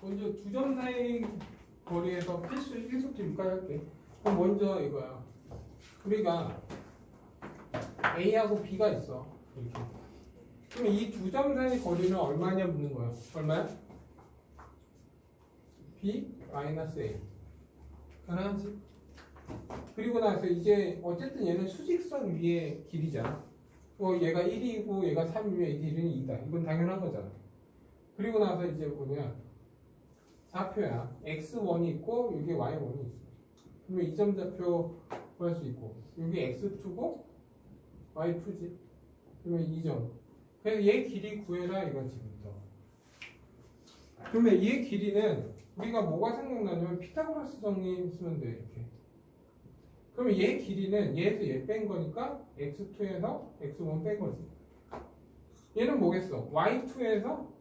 먼저 두 점 사이 거리에서 필수 일속 질문까지 할게. 그럼 먼저 이거야. 우리가 A하고 B가 있어. 이렇게. 그럼 이 두 점 사이 거리는 얼마냐 묻는 거야. 얼마야? B 마이너스 A. 가능하지? 그리고 나서 이제 어쨌든 얘는 수직선 위의 길이잖아. 얘가 1이고 얘가 3이면 이 길이는 2다. 이건 당연한 거잖아. 그리고 나서 이제 뭐냐? 좌표야. x1이 있고 여기 y1이 있어. 그러면 이 점 좌표 구할 수 있고 여기 x2고 y2지. 그러면 2점. 그래서 얘 길이 구해라 이건 지금부터. 그러면 얘 길이는 우리가 뭐가 생각나냐면 피타고라스 정리 쓰면 돼 이렇게. 그러면 얘 길이는 얘에서 얘 뺀 거니까 x2에서 x1 뺀 거지. 얘는 뭐겠어? y2에서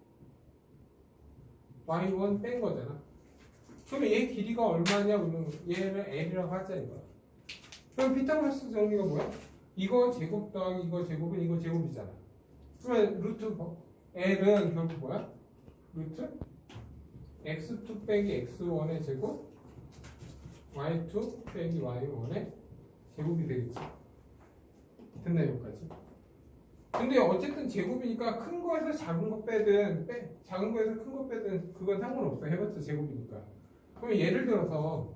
y1 뺀 거잖아. 그러면 얘 길이가 얼마냐? 얘를 L이라고 하자 이거야. 그럼 피타고라스 정리가 뭐야? 이거 제곱 더하기 이거 제곱은 이거 제곱이잖아. 그러면 루트 L은 결국 뭐야? 루트 x2 빼기 x1의 제곱 y2 빼기 y1의 제곱이 되겠지. 됐나 여기까지? 근데 어쨌든 제곱이니까 큰 거에서 작은 거 빼든 작은 거에서 큰 거 빼든 그건 상관없어. 해봤자 제곱이니까. 그럼 예를 들어서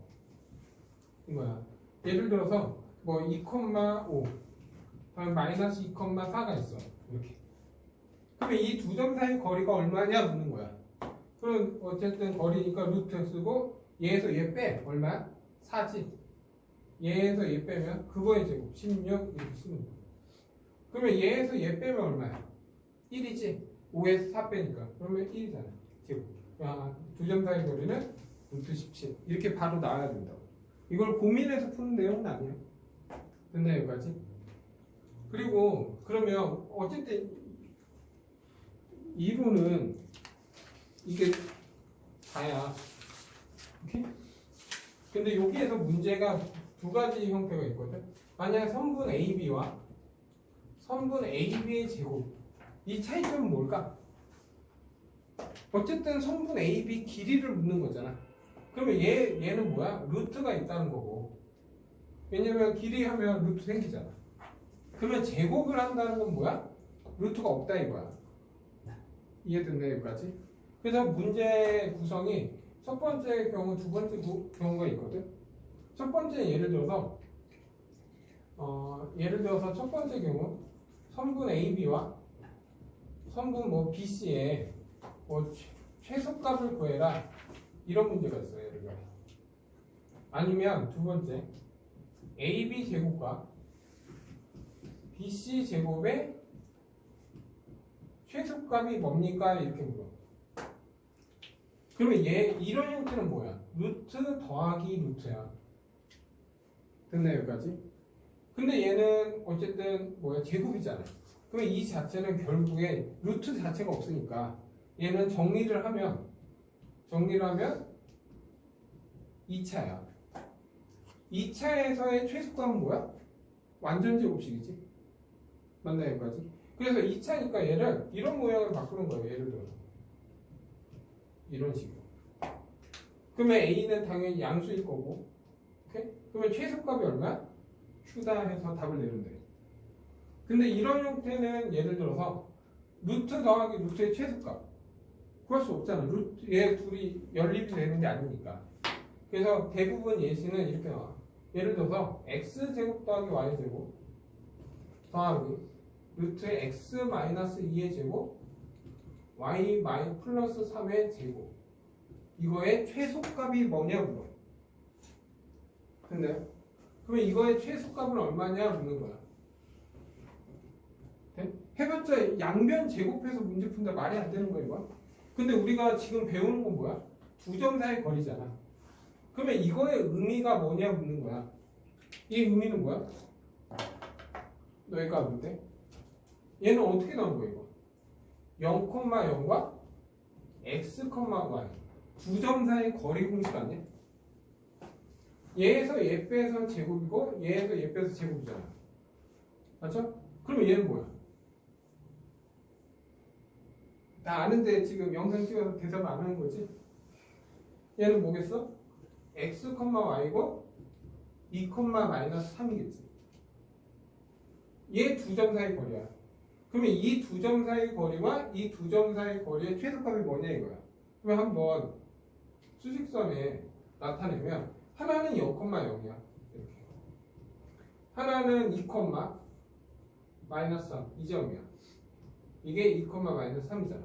이거야. 예를 들어서 뭐 2,5 다음 마이너스 2,4가 있어. 이렇게. 그러면 이 두 점 사이 거리가 얼마냐 묻는 거야. 그럼 어쨌든 거리니까 루트 쓰고 얘에서 얘 빼. 얼마야? 4지. 얘에서 얘 빼면 그거의 제곱 16 이렇게 쓰는 거야. 그러면 얘에서 얘 빼면 얼마야? 1이지. 5에서 4 빼니까. 그러면 1이잖아. 제곱. 두 점 사이 거리는 루트 17. 이렇게 바로 나와야 된다고. 이걸 고민해서 푸는 내용은 아니야. 됐나 여기까지? 그리고 그러면 어쨌든 이론은 이게 다야. 오케이? 근데 여기에서 문제가 두 가지 형태가 있거든. 만약 선분 AB와 선분 AB의 제곱 이 차이점은 뭘까? 어쨌든 선분 AB 길이를 묻는 거잖아. 그러면 얘는 뭐야? 루트가 있다는 거고. 왜냐면 길이 하면 루트 생기잖아. 그러면 제곱을 한다는 건 뭐야? 루트가 없다 이거야. 이해됐네 여기까지? 그래서 문제 구성이 첫 번째 경우, 두 번째 경우가 있거든. 첫 번째 예를 들어서 첫 번째 경우 선분 AB와 선분 뭐 BC의 뭐 최소값을 구해라 이런 문제가 있어요. 예를 들어. 아니면 두 번째 AB 제곱과 BC 제곱의 최소값이 뭡니까? 이렇게 물어. 그러면 이런 형태는 뭐야? 루트 더하기 루트야. 됐나 여기까지? 근데 얘는 어쨌든 뭐야? 제곱이잖아. 그러면 이 자체는 결국에 루트 자체가 없으니까 얘는 정리를 하면 2차야. 2차에서의 최소값은 뭐야? 완전 제곱식이지. 맞나 여기까지? 그래서 2차니까 얘를 이런 모양을 바꾸는 거예요. 예를 들어서 이런 식으로. 그러면 A는 당연히 양수일 거고, 오케이? 그러면 최소값이 얼마야? Q다 해서 답을 내면 돼. 근데 이런 형태는 예를 들어서 루트 더하기 루트의 최소값 구할 수 없잖아. 얘 둘이 연립이 되는 게 아니니까. 그래서 대부분 예시는 이렇게 나와. 예를 들어서 x제곱 더하기 y제곱 더하기 루트의 x-2의 제곱 y 플러스 3의 제곱 이거의 최소값이 뭐냐 물어. 근데 그러면 이거의 최소값은 얼마냐 묻는 거야. 네? 해봤자 양변 제곱해서 문제 푼다 말이 안 되는 거야 이거. 근데 우리가 지금 배우는 건 뭐야? 두 점 사이 거리잖아. 그러면 이거의 의미가 뭐냐 묻는 거야. 이 의미는 뭐야? 너희가 뭔데? 얘는 어떻게 나온 거야 이거? 0,0과 x, y 두 점 사이 거리 공식 아니야? 얘에서 얘 빼서 제곱이고 얘에서 얘 빼서 제곱이잖아. 맞죠? 그러면 얘는 뭐야? 다 아는데 지금 영상 찍어서 대답 안 하는 거지? 얘는 뭐겠어? x, y고 2, 마이너스 3이겠지. 얘 두 점 사이 거리야. 그러면 이 두 점 사이 거리와 이 두 점 사이 거리의 최소값이 뭐냐 이거야. 그러면 한번 수직선에 나타내면 하나는 0,0이야. 이렇게. 하나는 2, 마이너스 3. 이 점이야. 이게 2, 마이너스 3이잖아.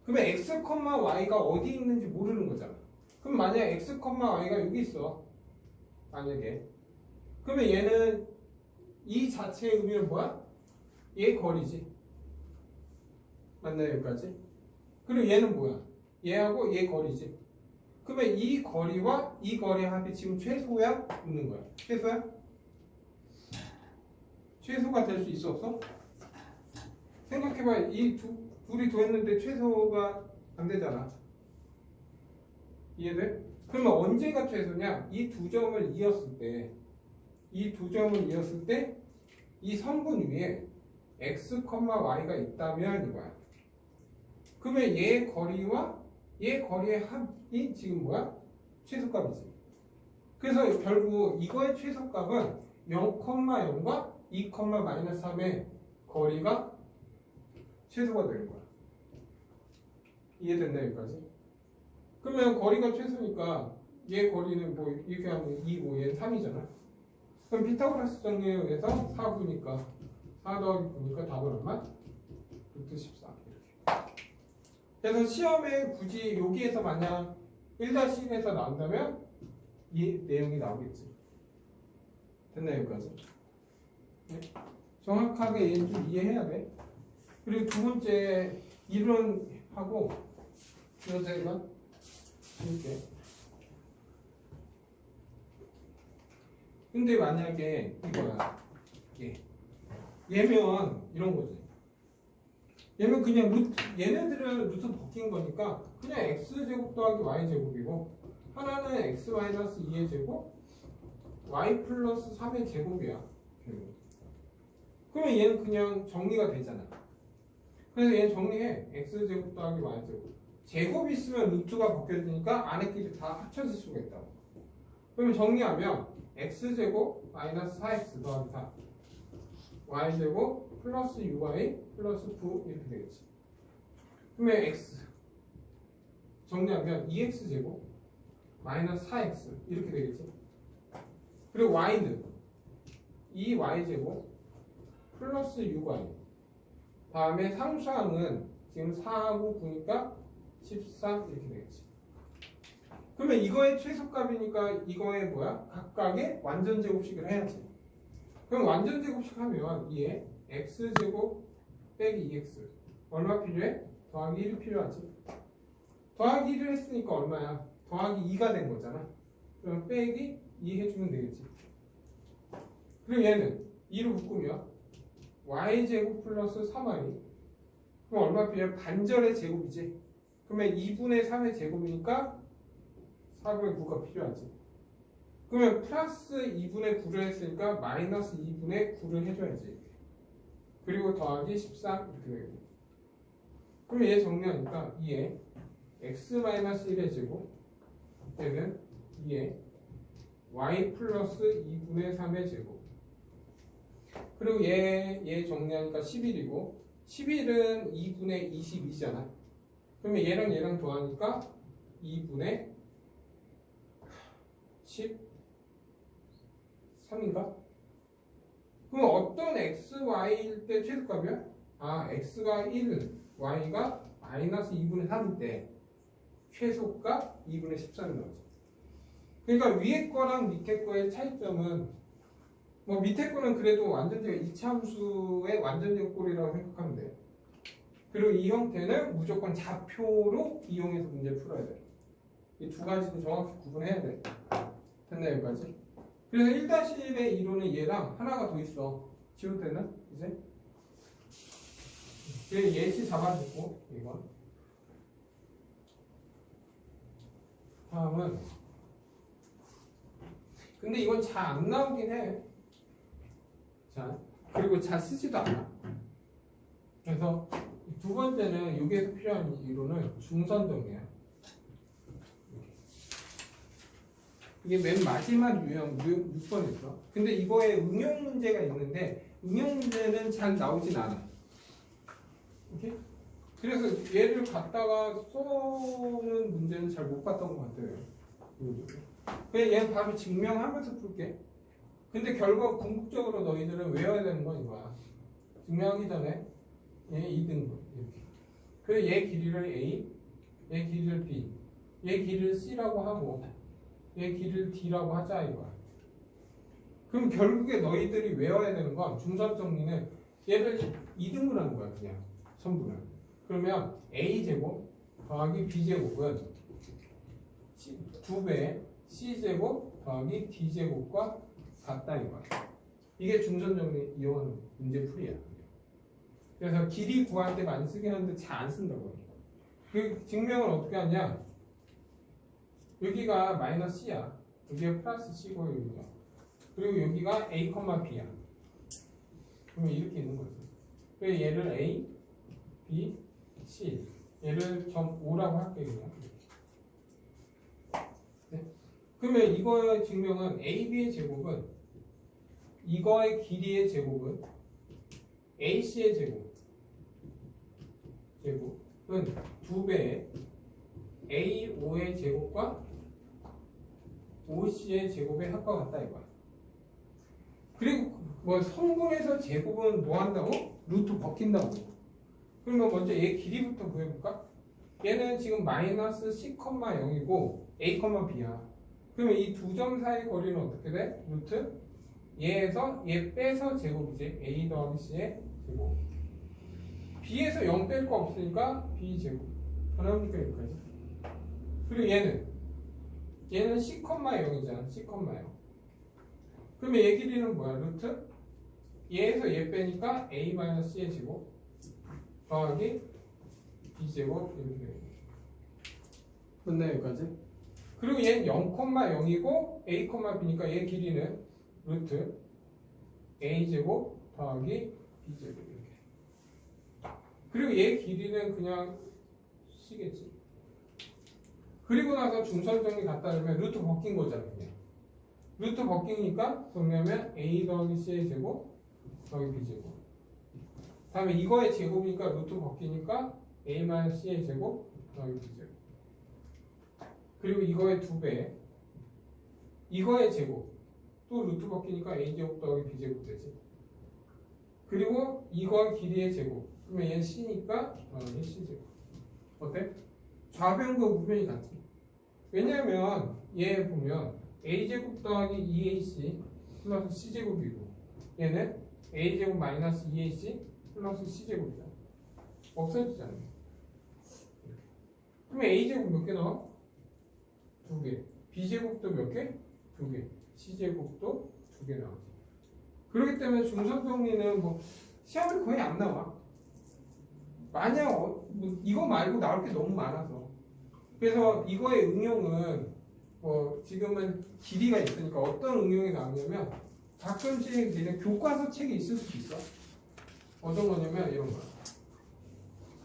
그러면 x, y가 어디 있는지 모르는 거잖아. 그럼 만약 x, y가 여기 있어. 만약에. 그러면 얘는 이 자체의 의미는 뭐야? 얘 거리지. 맞나요? 여기까지? 그리고 얘는 뭐야? 얘하고 얘 거리지. 그러면 이 거리와 이 거리의 합이 지금 최소야? 없는 거야? 최소야? 최소가 될 수 있어 없어? 생각해봐. 둘이 더했는데 최소가 안 되잖아. 이해돼? 그러면 언제가 최소냐? 이 두 점을 이었을 때, 이 선분 위에 x, y가 있다면 이거야. 그러면 얘 거리와 얘 거리의 합이 지금 뭐야? 최소값이지. 그래서 결국 이거의 최소값은 0,0과 2, 마이너스 3의 거리가 최소가 되는 거야. 이해됐나 여기까지? 그러면 거리가 최소니까 얘 거리는 뭐 이렇게 하면 2고 얘는 3이잖아. 그럼 피타고라스 정리에 의해서 4구니까 4 더하기 9니까 답은 얼마? 루트 14 이렇게. 그래서 시험에 굳이 여기에서 만약 1-1에서 나온다면 이 내용이 나오겠지. 됐나요 여기까지? 네. 정확하게 얘는 좀 이해해야 돼. 그리고 두 번째 이론하고 두 번째가 이렇게. 근데 만약에 이거야. 얘면 이런 거지. 얘는 그냥 얘네들은 루트 바뀐 거니까 그냥 x제곱 더하기 y제곱이고 하나는 x 마이너스 2의 제곱 y 플러스 3의 제곱이야. 그러면 얘는 그냥 정리가 되잖아. 그래서 얘는 정리해. x제곱 더하기 y제곱. 제곱이 있으면 루트가 바뀌어지니까 안에끼리 다 합쳐질 수가 있다고. 그러면 정리하면 x제곱 마이너스 4x 더하기 4 y제곱 플러스 6y 플러스 9 이렇게 되겠지. 그러면 x 정리하면 2x제곱 마이너스 4x 이렇게 되겠지. 그리고 y는 2y제곱 플러스 6y 다음에 상수항은 지금 4하고 9니까 13 이렇게 되겠지. 그러면 이거의 최소값이니까 이거의 뭐야? 각각의 완전 제곱식을 해야지. 그럼 완전 제곱식 하면 이에 x제곱 빼기 2x 얼마 필요해? 더하기 1이 필요하지. 더하기 1을 했으니까 얼마야? 더하기 2가 된 거잖아. 그럼 빼기 2 해주면 되겠지. 그리고 얘는 2로 묶으면 y제곱 플러스 3y 그럼 얼마 필요해? 반절의 제곱이지. 그러면 2분의 3의 제곱이니까 4분의 9가 필요하지. 그러면 플러스 2분의 9를 했으니까 마이너스 2분의 9를 해줘야지. 그리고 더하기 13 이렇게 되겠네. 그러면 얘 정리하니까 2에 x-1의 제곱 얘는 2에 y 플러스 2분의 3의 제곱 그리고 얘 정리하니까 11이고 11은 2분의 22잖아. 그러면 얘랑 더하니까 2분의 13인가? 그럼 어떤 x, y일 때 최소값이야? x가 1, y가 마이너스 2분의 3일 때 최소값 2분의 13이 나오죠. 그러니까 위에 거랑 밑에 거의 차이점은 뭐 밑에 거는 그래도 완전제가 이차함수의 완전제곱꼴이라고 생각하면 돼. 그리고 이 형태는 무조건 좌표로 이용해서 문제를 풀어야 돼. 이 두 가지도 정확히 구분해야 돼. 됐나 여기까지? 그래서 1-1의 이론은 얘랑 하나가 더 있어. 지울 때는 이제 얘 예시 잡아주고 이건 다음은 근데 이건 잘 안 나오긴 해. 자 그리고 잘 쓰지도 않아. 그래서 두 번째는 여기에서 필요한 이론은 중선 정리야. 이게 맨 마지막 유형 6번이었어. 근데 이거에 응용 문제가 있는데 응용 문제는 잘 나오진 않아. 오케이? 그래서 얘를 갖다가 쏘는 문제는 잘 못 봤던 것 같아요. 그냥 얘는 바로 증명하면서 풀게. 근데 결국 궁극적으로 너희들은 외워야 되는 건 이거야. 증명하기 전에 얘 2등분 이렇게. 그래서 얘 길이를 A, 얘 길이를 B, 얘 길이를 C라고 하고 얘 길이를 D라고 하자 이거야. 그럼 결국에 너희들이 외워야 되는 건 중선 정리는 얘를 2등분하는 거야 그냥 선분을. 그러면 A제곱 더하기 B제곱은 2배 C제곱 더하기 D제곱과 같다 이거야. 이게 중선 정리 이용하는 문제풀이야. 그래서 길이 구할 때 많이 쓰긴 하는데 잘 안 쓴다고. 그 증명을 어떻게 하냐? 여기가 마이너스 C야. 여기가 플러스 C고 여기가. 그리고 여기가 A, B야. 그러면 이렇게 있는 거지. 그래서 얘를 A, B, C. 얘를 점 5라고 할게 그냥. 네? 그러면 이거의 증명은 A, B의 제곱은 이거의 길이의 제곱은 AC의 제곱은 2배의 A5의 제곱과 OC의 제곱의 합과 같다 이거야. 그리고 뭐 성분에서 제곱은 뭐 한다고? 루트 벗긴다고. 그러면 먼저 얘 길이부터 구해볼까? 얘는 지금 마이너스 C,0이고 A, B야. 그러면 이 두 점 사이 거리는 어떻게 돼? 루트 얘에서 얘 빼서 제곱이지. A 더하기 C의 제곱. B에서 0 뺄 거 없으니까 B 제곱. 하나니까 여기까지. 그리고 얘는 C,0이잖아. C,0. 그러면 얘 길이는 뭐야? 루트 얘에서 얘 빼니까 A-C의 제곱 더하기 B 제곱 이렇게 되겠네. 맞나요 여기까지? 그리고 얘는 0,0이고 A, B니까 얘 길이는 루트 A 제곱 더하기 B 제곱 이렇게. 그리고 얘 길이는 그냥 C겠지. 그리고 나서 중선 정리 갖다 놓으면 루트 벗긴 거잖아 그냥. 루트 벗기니까 정리하면 A 더하기 C의 제곱 더하기 B 제곱. 다음에 이거의 제곱이니까 루트 벗기니까 A-C의 제곱 더하기 B 제곱. 그리고 이거의 2배 이거의 제곱 또 루트 벗기니까 A 제곱 더하기 B 제곱 되지. 그리고 이거의 길이의 제곱 그러면 얘는 C니까 C 제곱. 어때? 좌변과 우변이 같지. 왜냐하면 얘 보면 A제곱 더하기 2AC 플러스 C제곱이고 얘는 A제곱 마이너스 2AC 플러스 C제곱이잖아. 없어지잖아. 그러면 A제곱 몇 개 나와? 2개. B제곱도 몇 개? 2개. C제곱도 2개 나오지. 그렇기 때문에 중선 정리는 뭐 시험에 거의 안 나와. 만약 뭐 이거 말고 나올 게 너무 많아서. 그래서 이거의 응용은 뭐 지금은 길이가 있으니까 어떤 응용이 나오냐면 가끔씩 그냥 교과서 책에 있을 수도 있어. 어떤 거냐면 이런 거야.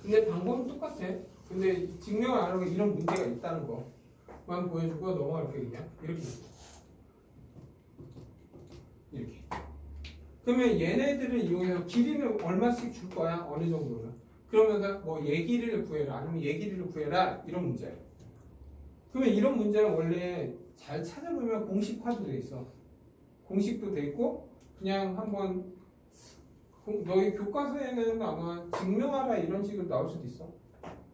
근데 방법은 똑같아. 근데 증명을 안 하고 이런 문제가 있다는 거만 보여주고 넘어갈게 그냥 이렇게. 이렇게. 그러면 얘네들을 이용해서 길이는 얼마씩 줄 거야? 어느 정도는. 그러면서 뭐 얘 길이를 구해라 아니면 얘 길이를 구해라 이런 문제야. 그러면 이런 문제는 원래 잘 찾아보면 공식화도 돼 있어. 공식도 돼 있고 그냥 한번 너희 교과서에는 아마 증명하라 이런 식으로 나올 수도 있어.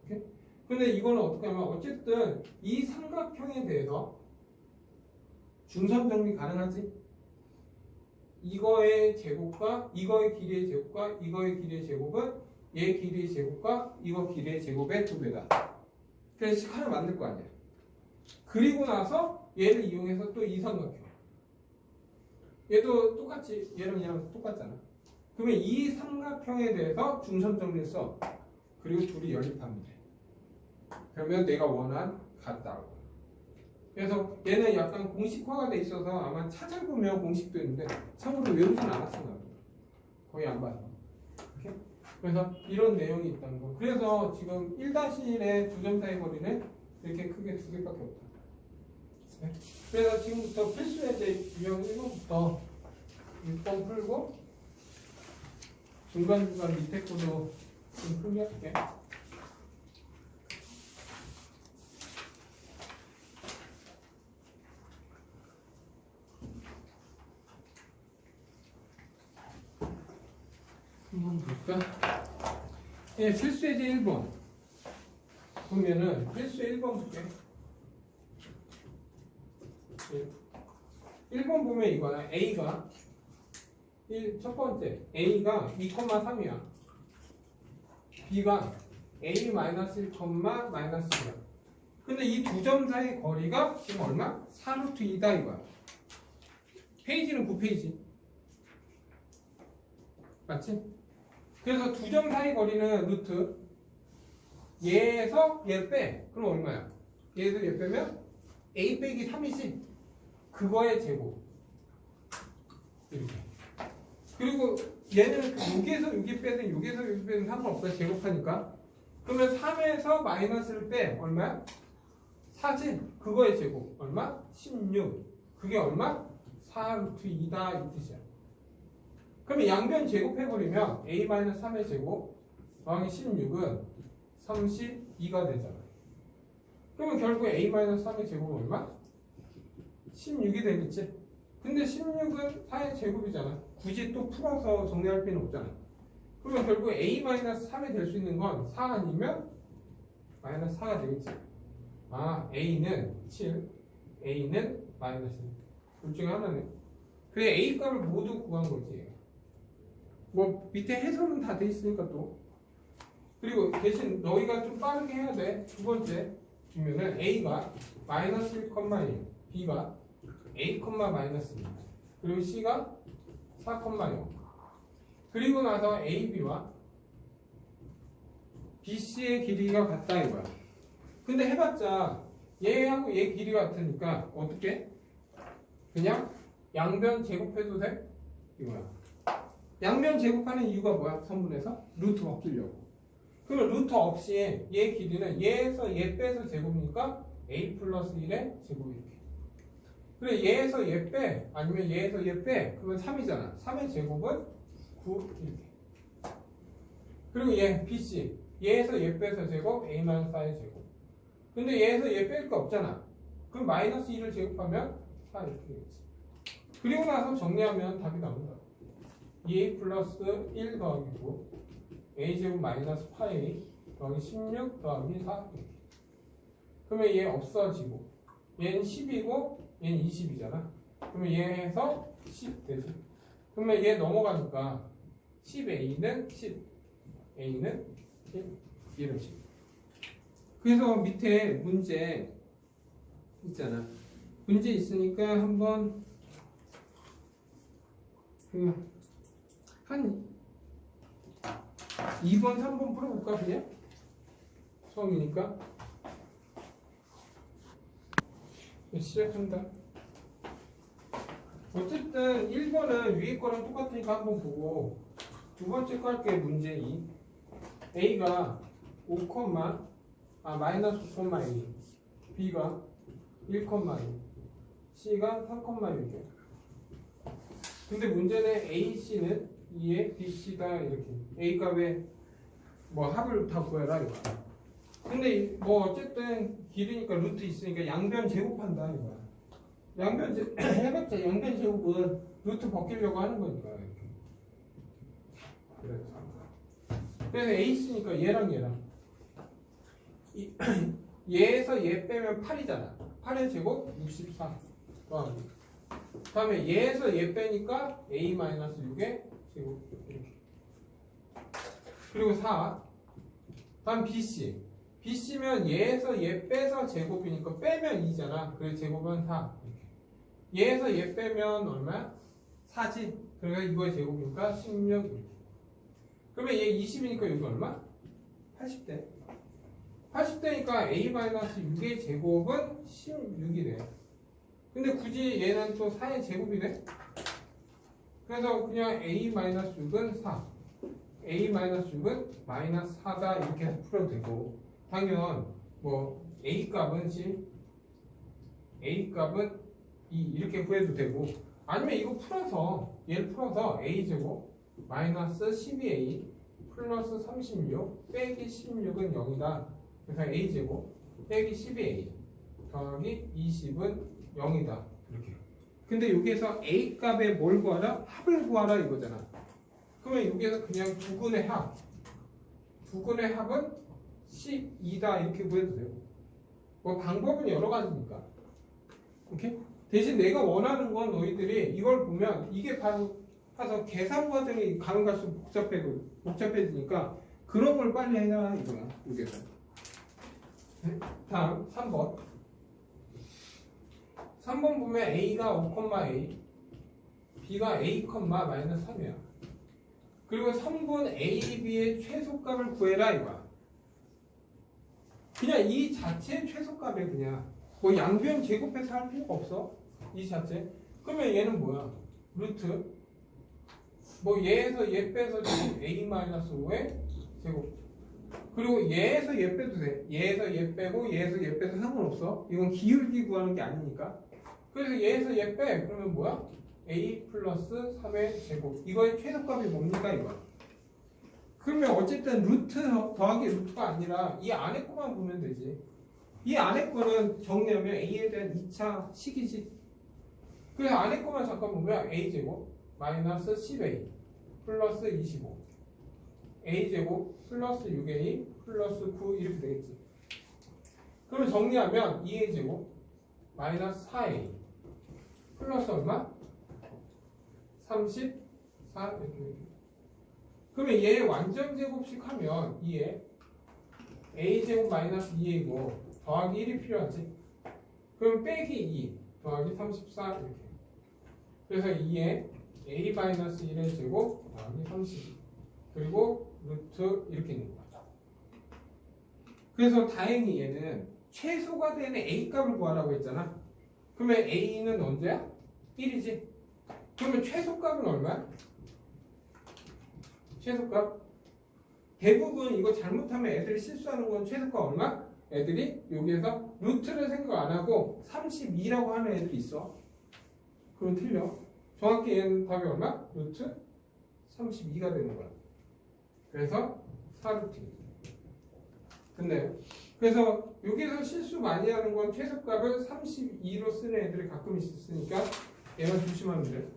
오케이? 근데 이거는 어떻게 하면 어쨌든 이 삼각형에 대해서 중선 정리 가능하지? 이거의 제곱과 이거의 길이의 제곱과 이거의 길이의 제곱은 얘 길이의 제곱과 이거 길이의 제곱의 2배다. 그래서 하나 만들 거 아니야. 그리고 나서 얘를 이용해서 또 이 삼각형. 얘도 똑같이 얘랑 얘랑 똑같잖아. 그러면 이 삼각형에 대해서 중선 정리를 써. 그리고 둘이 연립하면 돼. 그러면 내가 원한 같다고. 그래서 얘는 약간 공식화가 돼 있어서 아마 찾아보면 공식도 있는데 참고로 외우진 않았어 나도. 거의 안 봤어. 오케이? 그래서 이런 내용이 있다는 거. 그래서 지금 1-1의 두 점 사이 거리는 이렇게 크게 2개밖에 없다. 네? 그래서 지금부터 필수예제 유형 1번부터 6번 풀고 중간중간 밑에 거도 좀 풀게할게. 한번 볼까? 예, 필수예제 1번 보면은 필수 1번 볼게. 1번 보면 이거야. A가 첫 번째 A가 2,3이야. B가 A-1,-1이야. 근데 이 두 점 사이 거리가 지금 얼마? 4루트 2다 이거야. 페이지는 9페이지. 맞지? 그래서 두 점 사이 거리는 루트 얘에서 얘 빼. 그럼 얼마야? 얘에서 얘 빼면 A 빼기 3이지? 그거의 제곱. 이렇게. 그리고 얘는 여기에서 여기 빼든 여기에서 여기 빼든 상관없어. 제곱하니까. 그러면 3에서 마이너스를 빼. 얼마야? 4지? 그거의 제곱. 얼마? 16. 그게 얼마? 4루트 2다 이 뜻이야. 그러면 양변 제곱해버리면 A-3의 제곱 더하기 16은 32가 되잖아. 그러면 결국 A-3의 제곱은 얼마? 16이 되겠지? 근데 16은 4의 제곱이잖아. 굳이 또 풀어서 정리할 필요는 없잖아. 그러면 결국 A-3이 될 수 있는 건 4 아니면 마이너스 4가 되겠지. 아, A는 7, A는 마이너스 1. 둘 중에 하나네. 그래, A 값을 모두 구한 거지. 뭐 밑에 해설은 다 돼 있으니까 또. 그리고 대신 너희가 좀 빠르게 해야 돼. 두 번째 보면은 A가 마이너스 1,1, B가 A, 마이너스 2, 그리고 C가 4,0. 그리고 나서 A, B와 B, C의 길이가 같다 이거야. 근데 해봤자 얘하고 얘 길이가 같으니까 어떻게? 그냥 양변 제곱해도 돼? 이거야. 양변 제곱하는 이유가 뭐야? 선분에서? 루트 바뀌려고. 그러면 루트 없이 얘 길이는 얘에서 얘 빼서 제곱이니까 A 플러스 1의 제곱 이렇게. 그래 얘에서 얘 빼 아니면 얘에서 얘 빼 그러면 3이잖아. 3의 제곱은 9 이렇게. 그리고 얘 BC 얘에서 얘 빼서 제곱 A-4의 제곱. 근데 얘에서 얘 뺄 거 없잖아. 그럼 마이너스 2를 제곱하면 4 이렇게 되겠지. 그리고 나서 정리하면 답이 나온다. 2A 플러스 1 더하기 9 A제곱 마이너스 8A 더하기 16 더하기 4 이렇게. 그러면 얘 없어지고 얘는 10이고 얘는 20이잖아. 그러면 얘에서 10 되지. 그러면 얘 넘어가니까 10A는 10 A는 1 이런 식으로. 그래서 밑에 문제 있잖아. 문제 있으니까 한번 한 2번, 3번 풀어볼까 그냥? 처음이니까 시작한다. 어쨌든 1번은 위에 거랑 똑같으니까 한번 보고 두 번째 거 할게. 문제 2 A가 5, 마이너스 5,2 B가 1,2 C가 3,6이야. 근데 문제는 A, C는 2에 B, C다 이렇게. A 값에 뭐 합을 다 구해라 이거. 근데 뭐 어쨌든 길이니까 루트 있으니까 양변 제곱한다 이거야. 양변 해봤자 양변 제곱은 루트 벗기려고 하는 거니까 이렇게. 그래서 A 있으니까 얘랑 얘에서 얘 빼면 8이잖아. 8의 제곱 64 더하기. 다음에 얘에서 얘 빼니까 A-6의 제곱 이렇게. 그리고 4. 다음 BC. BC면 얘에서 얘 빼서 제곱이니까 빼면 2잖아. 그래서 제곱은 4 이렇게. 얘에서 얘 빼면 얼마야? 4지. 그러니까 이거의 제곱이니까 16 이렇게. 그러면 얘 20이니까 여기 얼마? 80대. 80대니까 A-6의 제곱은 16이래. 근데 굳이 얘는 또 4의 제곱이네? 그래서 그냥 A-6은 4 A-6은 마이너스 4다 이렇게 풀어도 되고 당연 뭐 A 값은 A 값은 2 이렇게 구해도 되고, 아니면 이거 풀어서 얘를 풀어서 A제곱 마이너스 12A 플러스 36 빼기 16은 0이다. 그래서 A제곱 빼기 12A 더하기 20은 0이다. 이렇게. 근데 여기에서 A 값에 뭘 구하라? 합을 구하라 이거잖아. 그러면 여기에서 그냥 두근의 합. 두근의 합은 12다 이렇게 구해도 돼요. 뭐 방법은 여러 가지니까. 오케이? 대신 내가 원하는 건 너희들이 이걸 보면 이게 바로 해서 계산 과정이 가면 갈수록 복잡해지니까 그런 걸 빨리 해라 이거야. 여기서. 네? 다음 3번. 3번 보면 A가 5,A, B가 A, 마이너스 3이야. 그리고 3분 A, B의 최소값을 구해라 이거야. 그냥 이 자체의 최소값에 그냥 뭐 양변 제곱해서 할 필요가 없어. 이 자체. 그러면 얘는 뭐야? 루트 뭐 얘에서 얘 빼서 A-5의 제곱. 그리고 얘에서 얘 빼도 돼. 얘에서 얘 빼고 얘에서 얘 빼도 상관없어. 이건 기울기 구하는 게 아니니까. 그래서 얘에서 얘 빼. 그러면 뭐야? A 플러스 3의 제곱. 이거의 최소값이 뭡니까 이거? 그러면 어쨌든 루트 더하기 루트가 아니라 이 안에 거만 보면 되지. 이 안에 거는 정리하면 A에 대한 2차 식이지. 그래서 안에 거만 잠깐 보면 A제곱 마이너스 10A 플러스 25 A제곱 플러스 6A 플러스 9 이렇게 되겠지. 그러면 정리하면 2A 제곱 마이너스 4A 플러스 얼마? 34 이렇게 되겠지. 그러면 얘 완전 제곱식 하면 2에 A제곱 마이너스 2A고 더하기 1이 필요하지. 그럼 빼기 2 더하기 34 이렇게. 그래서 2에 A 마이너스 1의 제곱 더하기 32 그리고 루트 이렇게 있는 거야. 그래서 다행히 얘는 최소가 되는 A 값을 구하라고 했잖아. 그러면 A는 언제야? 1이지. 그러면 최소값은 얼마야? 최소값 대부분 이거 잘못하면 애들이 실수하는 건 최소값 얼마? 애들이 여기에서 루트를 생각 안 하고 32라고 하는 애들이 있어. 그럼 틀려. 정확히 얘는 답이 얼마? 루트 32가 되는 거야. 그래서 4루트. 됐나요? 그래서 여기서 실수 많이 하는 건 최소값을 32로 쓰는 애들이 가끔 있으니까 얘만 조심하면 돼.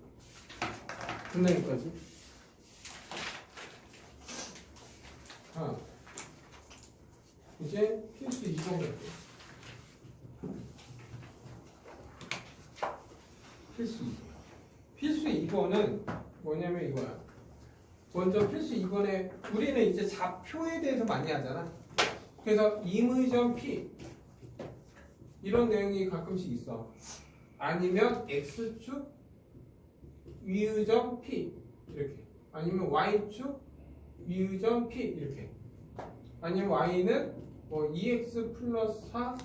됐나 여기까지? 이제 필수 2번 갈게요. 필수 2번. 필수 2번은 뭐냐면 이거야. 먼저 필수 2번에 우리는 이제 좌표에 대해서 많이 하잖아. 그래서 임의점 P 이런 내용이 가끔씩 있어. 아니면 X축 위의점 P 이렇게. 아니면 Y축 위의점 P 이렇게. 아니면 Y는 뭐 2X 플러스 4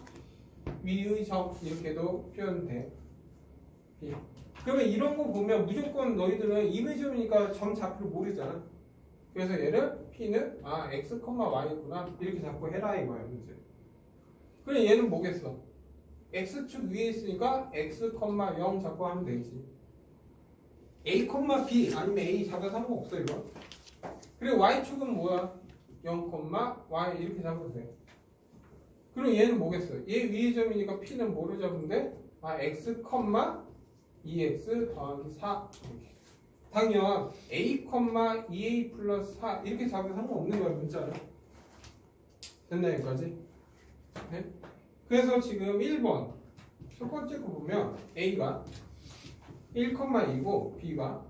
위의점 이렇게도 표현돼. P. 그러면 이런 거 보면 무조건 너희들은 임의점이니까 점 좌표를 모르잖아. 그래서 얘를 P는 X, Y구나 이렇게 잡고 해라 이거야 문제. 그래 얘는 뭐겠어? X축 위에 있으니까 X, 0 잡고 하면 되지. A, B 아니면 A 잡아도 상관없어 이거. 그리고 Y축은 뭐야? 0, Y 이렇게 잡아도 돼. 그리고 얘는 뭐겠어? 얘 위의 점이니까 P는 뭐로 잡으면 돼? X, 2X 더하기 4 이렇게. 당연 A, 2A 플러스 4 이렇게 잡아도 상관없는 거야 문자는. 됐나 여기까지? 네? 그래서 지금 1번 첫 번째 거 보면 A가 1,2고 B가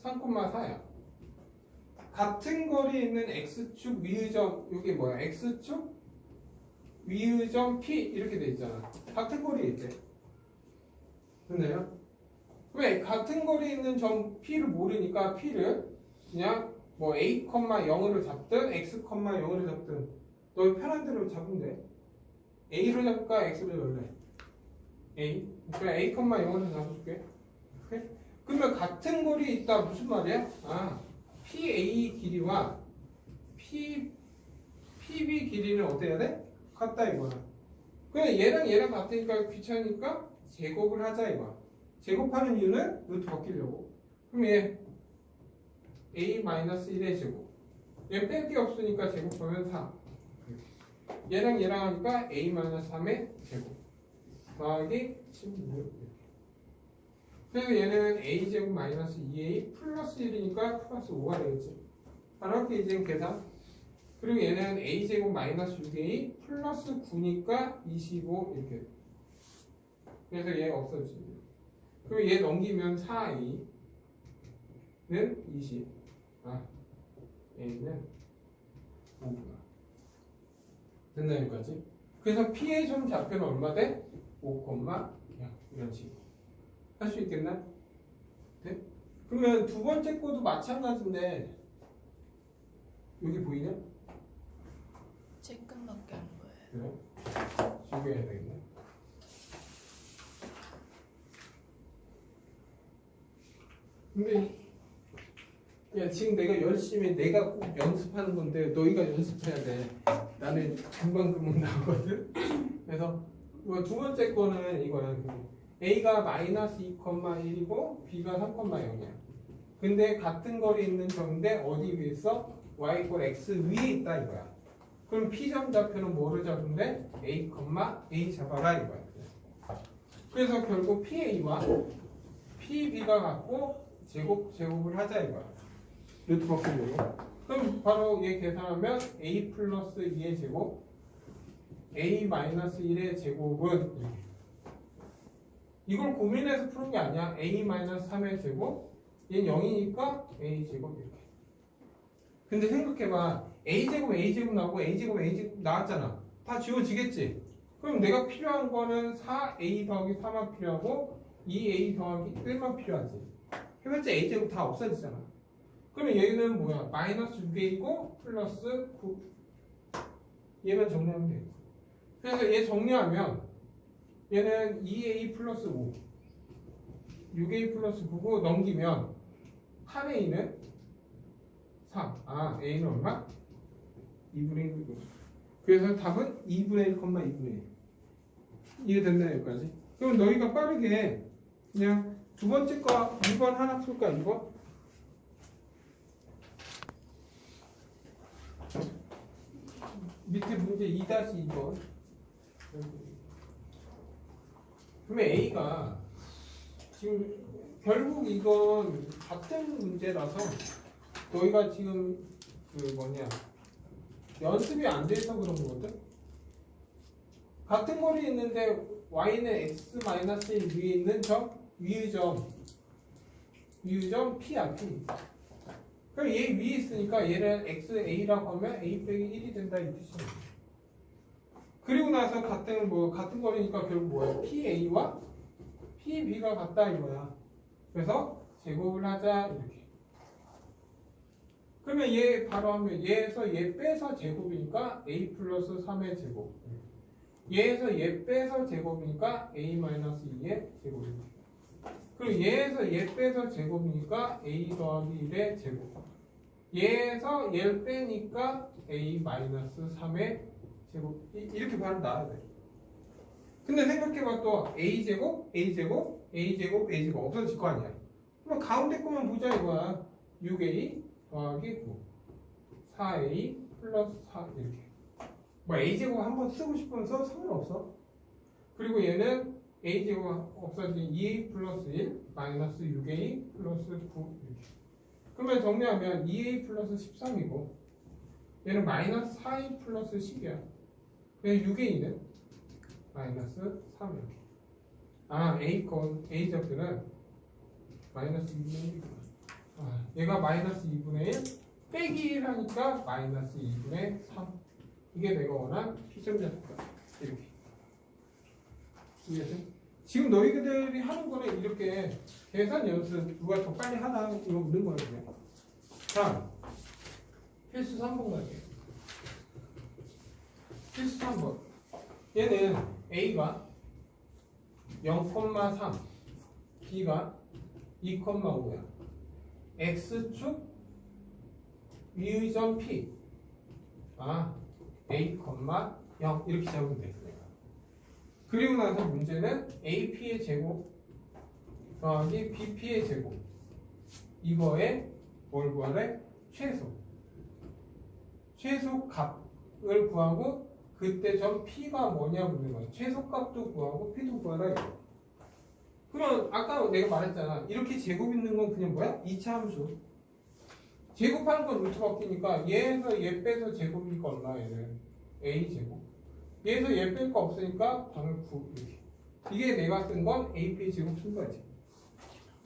3,4야. 같은 거리에 있는 X축 위의점 이게 뭐야? X축 위의점 P 이렇게 돼 있잖아. 같은 거리에 있대. 됐나요? 왜? 같은 거리에 있는 점 P를 모르니까 P를 그냥 뭐 A, 0을 잡든 X, 0을 잡든 너희 편한 대로 잡으면 돼. A로 잡을까? X로 잡을래? A. 그래 A, 0을 잡아줄게. 오케이? 그러면 같은 거리에 있다 무슨 말이야? PA 길이와 PB 길이는 어때야 돼? 같다 이거야. 그냥 얘랑 같으니까 귀찮으니까 제곱을 하자 이거야. 제곱하는 이유는 루트 바뀌려고. 그럼 얘 a-1의 제곱. 얘 뺄 게 없으니까 제곱하면 4. 얘랑 하니까 a-3의 제곱. 더하기 16. 그래서 얘는 a제곱 마이너스 2a 플러스 1이니까 플러스 5가 되겠지. 바로 이렇게 이제 계산. 그리고 얘는 a제곱 마이너스 6a 플러스 9니까 25 이렇게. 그래서 얘 없어지죠. 그리고 얘 넘기면 4a는 20. a는 5구나. 됐나 여기까지? 그래서 p의 점 좌표는 얼마 돼? 5, 이런 식으로 할 수 있겠나? 네? 그러면 두 번째 거도 마찬가지인데 여기 보이냐? 제 끝밖에 안 보여요. 그래? 준비해야 되겠네. 근데 야 지금 내가 열심히 내가 꼭 연습하는 건데 너희가 연습해야 돼. 나는 금방 나오거든. 그래서 뭐 두 번째 거는 이거야. a가 마이너스 2,1이고 b가 3,0이야. 근데 같은 거리에 있는 점인데 어디 위에 있어? y = x 위에 있다 이거야. 그럼 p점 좌표는 뭐를 잡은데? a, a 잡아라 이거야. 그래서 결국 pa와 pb가 같고 제곱을 하자 이거야. 루트 바꾸고. 그럼 바로 얘 계산하면 a 플러스 2의 제곱 a 마이너스 1의 제곱은 이걸 고민해서 푸는 게 아니야. a 마이너스 3의 제곱 얘는 0이니까 a 제곱 이렇게. 근데 생각해봐. a제곱 나오고 a제곱 나왔잖아. 다 지워지겠지. 그럼 내가 필요한 거는 4a 더하기 3만 필요하고 2a 더하기 1만 필요하지. 해봤자 a제곱 다 없어지잖아. 그러면 얘는 뭐야? 마이너스 6a이고 플러스 9. 얘만 정리하면 돼. 그래서 얘 정리하면 얘는 2a 플러스 5 6a 플러스 9고 넘기면 8a는 3. a는 얼마? 2분의 1. 그래서 답은 2분의 1, 2분의 1. 이해됐나 여기까지? 그럼 너희가 빠르게 그냥 두 번째 거 2번 하나 풀까 2번? 밑에 문제 2-2번. 그러면 A가 지금 결국 이건 같은 문제라서 너희가 지금 연습이 안 돼서 그런 거거든. 같은 거리 있는데 y는 x-1 위에 있는 점 위의점 p야 p. 그럼 얘 위에 있으니까 얘를 xa라고 하면 a 빼기 1이 된다 이 뜻이야. 그리고 나서 같은 거리니까 결국 뭐야? PA와 PB가 같다 이거야. 그래서 제곱을 하자 이렇게. 그러면 얘 바로 하면 얘에서 얘 빼서 제곱이니까 a 플러스 3의 제곱. 얘에서 얘 빼서 제곱이니까 a 마이너스 2의 제곱입니다. 그리고 얘에서 얘 빼서 제곱이니까 a 더하기 1의 제곱. 얘에서 얘를 빼니까 a 마이너스 3의 제곱. 이렇게 바로 나와야 돼. 근데 생각해봐 또 a제곱 없어질 거 아니야. 그럼 가운데 거만 보자 이거야. 6a 더하기 9 4a 플러스 4 이렇게. 뭐 a제곱 한번 쓰고 싶으면 써 상관없어. 그리고 얘는 a제곱 없어진 2a 플러스 1 마이너스 6a 플러스 9 이렇게. 그러면 정리하면 2a 플러스 13이고 얘는 마이너스 4a 플러스 10이야. 그래서 6a는 마이너스 3 이렇게. a 좌표는 마이너스 2분의 1이구나. 얘가 마이너스 2분의 1 빼기 1 하니까 마이너스 2분의 3. 이게 내가 원한 P점 좌표다. 이렇게. 이해돼? 지금 너희들이 하는 거는 이렇게 계산 연습 누가 더 빨리 하나 이거 묻는 거예요. 그냥. 자, 필수 3번 갈게요. 필수 3번. 얘는 A가 0,3, B가 2,5야. X축 위의점 P. A, 0 이렇게 잡으면 돼. 그리고 나서 문제는 AP의 제곱 더하기 BP의 제곱 이거의 뭘 구하래? 최소 값을 구하고 그때 전 P가 뭐냐 묻는 거야. 최소 값도 구하고 P도 구하라 이거. 그럼 아까 내가 말했잖아. 이렇게 제곱 있는 건 그냥 뭐야? 2차 함수. 제곱하는 건 루트 바뀌니까 얘에서 얘 빼서 제곱이니까 얼마 얘는 A제곱. 얘에서 얘 뺄 거 없으니까 방을 9 이렇게. 이게 내가 쓴 건 AP 제곱 쓴 거지.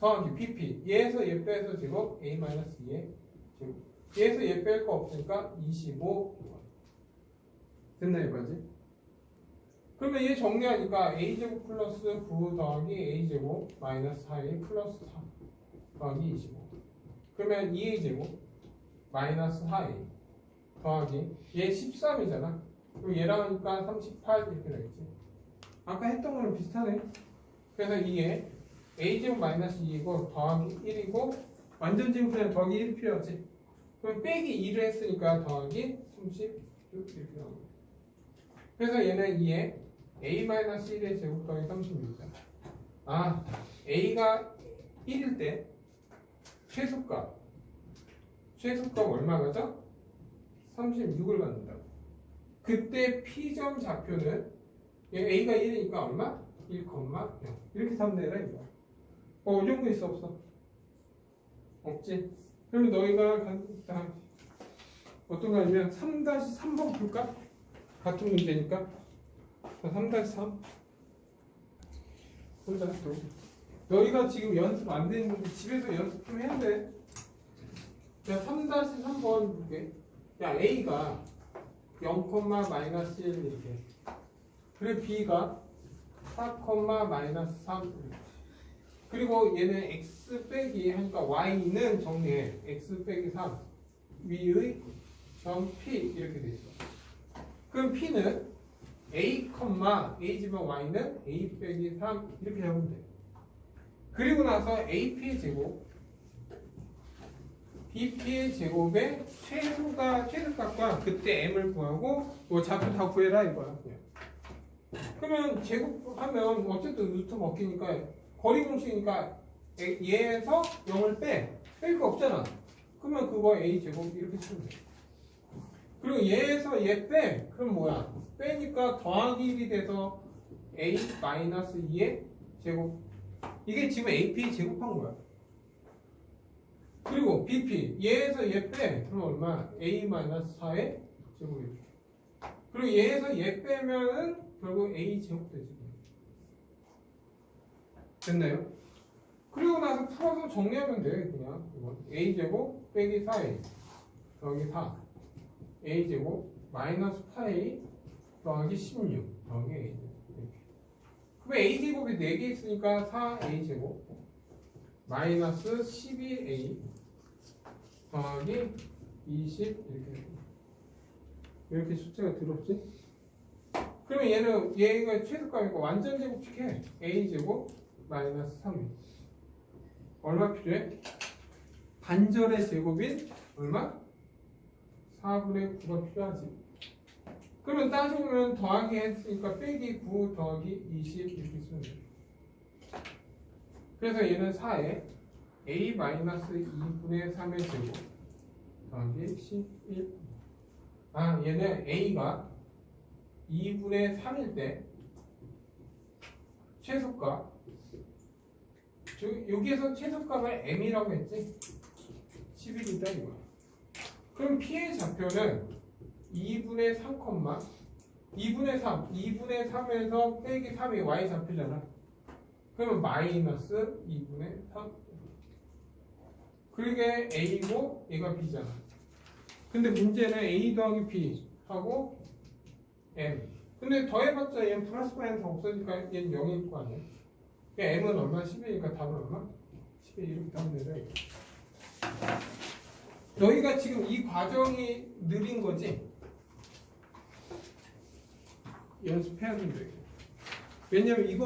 더하기 BP. 얘에서 얘 빼서 제곱 A-2의 제곱. 얘에서 얘 뺄 거 없으니까 25. 됐나 이거지? 그러면 얘 정리하니까 A제곱 플러스 9 더하기 A제곱 마이너스 4A 플러스 3 더하기 25. 그러면 2A제곱 마이너스 4A 더하기 얘 13이잖아. 그럼 얘랑 하니까 38 이렇게 되겠지. 아까 했던 거랑 비슷하네. 그래서 이게 A제곱 마이너스 2이고 더하기 1이고 완전 제곱 그냥 더하기 1 필요하지. 그럼 빼기 2를 했으니까 더하기 36 이렇게 나옵니다. 그래서 얘는 2에 A-1의 제곱 더하기 36이잖아. 아, A가 1일 때 최소값 얼마 가죠? 36을 갖는다고. 그때 P점 좌표는 A가 1이니까 얼마? 1,0 이렇게 하면 되라 이거. 어려운 거 있어 없어? 없지? 그러면 너희가 어떤 거 아니면 3-3번 볼까? 같은 문제니까 3-3 혼자 또 너희가 지금 연습 안 되는데 집에서 연습 좀 해야 돼. 자, 3-3번 볼게. 야, A가 0,-1 이렇게. 그리고 B가 4,-3 이렇게. 그리고 얘는 X 빼기 하니까 Y는 정리해. X 빼기 3 위의 점 P 이렇게 돼 있어. 그럼 P는 A, A지만 Y는 A 빼기 3 이렇게 잡으면 돼. 그리고 나서 AP의 제곱 BP의 제곱의 최소값과 그때 M을 구하고 뭐 좌표 다 구해라 이거야. 그냥. 그러면 제곱하면 어쨌든 루트 먹히니까 거리 공식이니까 얘에서 0을 뺄 거 없잖아. 그러면 그거 A 제곱 이렇게 쓰면 돼. 그리고 얘에서 얘 빼. 그럼 뭐야? 빼니까 더하기 1이 돼서 A-2의 제곱. 이게 지금 AP 제곱한 거야. 그리고 BP. 얘에서 얘 빼. 그럼 얼마? A-4의 제곱이지. 그리고 얘에서 얘 빼면은 결국 A 제곱 되지. 됐나요? 그리고 나서 풀어서 정리하면 돼. 그냥 A 제곱 빼기 4A 더하기 4 A 제곱 마이너스 8A 더하기 16 더하기 A 이렇게. 그럼 A 제곱이 4개 있으니까 4A 제곱 마이너스 12A 더하기 20 이렇게 숫자가 들어오지? 그러면 얘가 최소값이니까 완전 제곱축해. A 제곱 마이너스 3 얼마 필요해? 반절의 제곱인 얼마? 4분의 9가 필요하지. 그러면 따져보면 더하기 했으니까 빼기 9 더하기 20 이렇게 쓰면 돼. 그래서 얘는 4에 A-2분의 3의 제곱 더하기 11. 아, 얘는 A가 2분의 3일 때 최소값 여기에서 최소값을 M이라고 했지? 11이다 이거야. 그럼 P의 좌표는 2분의 3, 2분의 3, 2분의 3에서 빼기 3이 Y 좌표잖아. 그러면 마이너스 2분의 3. 그게 A고 얘가 B잖아. 근데 문제는 A 더하기 B 하고 M. 근데 더해봤자 얘는 플러스 마이너스 없으니까 얘는 0일 거 아니야. 그러니까 M은 얼마? 10이니까 답은 얼마? 10이 이렇게 하면 되죠. 너희가 지금 이 과정이 느린 거지? 연습해야 된대. 왜냐면 이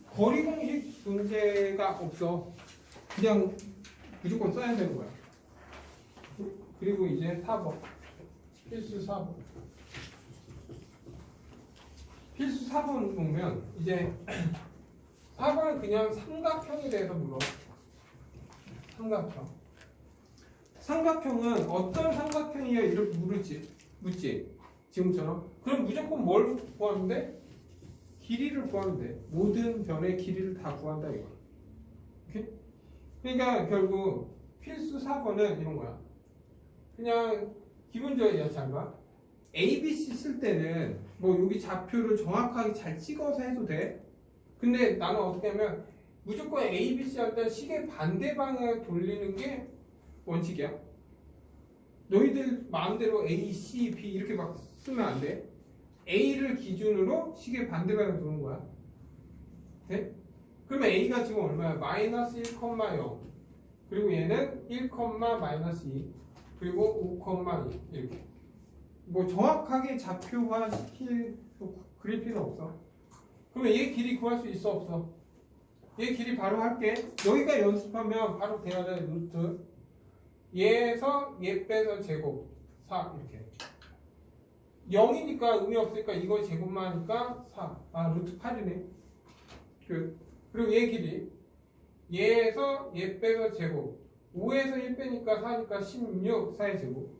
거리 공식 문제가 없어. 그냥 무조건 써야 되는 거야. 그리고 이제 4번. 필수 4번. 필수 4번 보면 이제 4번은 그냥 삼각형에 대해서 물어. 삼각형. 삼각형은 어떤 삼각형이야 이렇게 묻지. 지금처럼. 그럼 무조건 뭘 구하면 돼? 길이를 구하면 돼. 모든 변의 길이를 다 구한다 이거. 오케이? 그러니까 결국 필수 4번은 이런 거야. 그냥 기본적이야. 잘 봐. A, B, C 쓸 때는 뭐 여기 좌표를 정확하게 잘 찍어서 해도 돼. 근데 나는 어떻게 하면 무조건 A, B, C 할 때 시계 반대 방향을 돌리는 게 원칙이야. 너희들 마음대로 A, C, B 이렇게 막 쓰면 안 돼. A를 기준으로 시계 반대 방향 도는 거야. 돼? 그러면 A가 지금 얼마야? 마이너스 1,0 그리고 얘는 1, 마이너스 2 그리고 5,2 이렇게. 뭐 정확하게 좌표화 시킬 그릴 필요 없어. 그러면 얘 길이 구할 수 있어 없어? 얘 길이 바로 할게. 여기가 연습하면 바로 돼야 돼. 루트 얘에서 얘 빼서 제곱 4 이렇게. 0이니까 의미 없으니까 이거 제곱만 하니까 4. 아 루트 8이네. 그리고 얘 길이 얘에서 얘 빼서 제곱 5에서 1 빼니까 4니까 16 4의 제곱.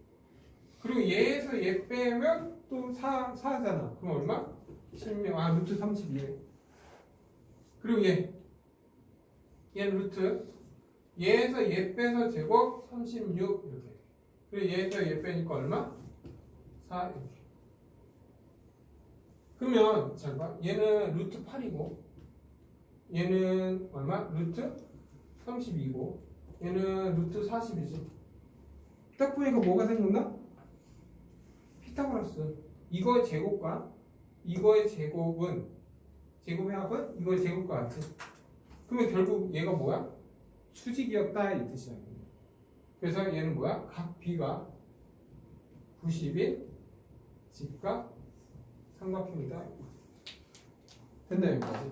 그리고 얘에서 얘 빼면 또 4잖아. 그럼 얼마? 16. 아 루트 32네. 그리고 얘는 루트 얘에서 얘 빼서 제곱 36 이렇게. 그리고 얘에서 얘 빼니까 얼마? 4 이렇게. 그러면 잘 봐. 얘는 루트 8이고 얘는 얼마? 루트 32고 얘는 루트 40이지. 딱 보니까 뭐가 생겼나? 피타고라스. 이거의 제곱과 이거의 제곱은 제곱의 합은 이거의 제곱과 같지. 그러면 결국 얘가 뭐야? 수직이었다 이 뜻이야. 그래서 얘는 뭐야? 각 B가 90인 직각 삼각형이다. 된다 여기까지.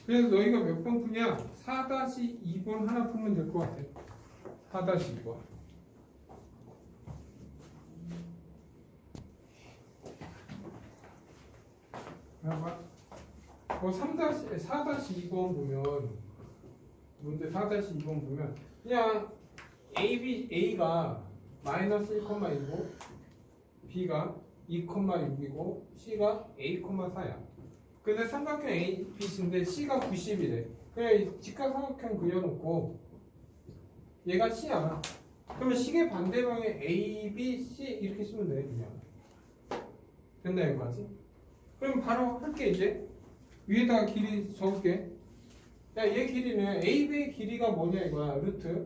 그래서 너희가 몇 번 푸냐? 4-2번 하나 풀면 될 것 같아. 4-2번. 봐봐. 4-2번 보면 문제 4-2번 보면 그냥 A가 마이너스 1,1이고 B가 2,6이고 C가 A,4야. 근데 삼각형 A, B, C인데 C가 90이래. 그냥 직각삼각형 그려놓고 얘가 C야. 그러면 시계 반대방에 A, B, C 이렇게 쓰면 돼. 그냥 된다 여기까지. 그럼 바로 할게. 이제 위에다가 길이 적을게. 야, 얘 길이는 AB의 길이가 뭐냐 이거야. 루트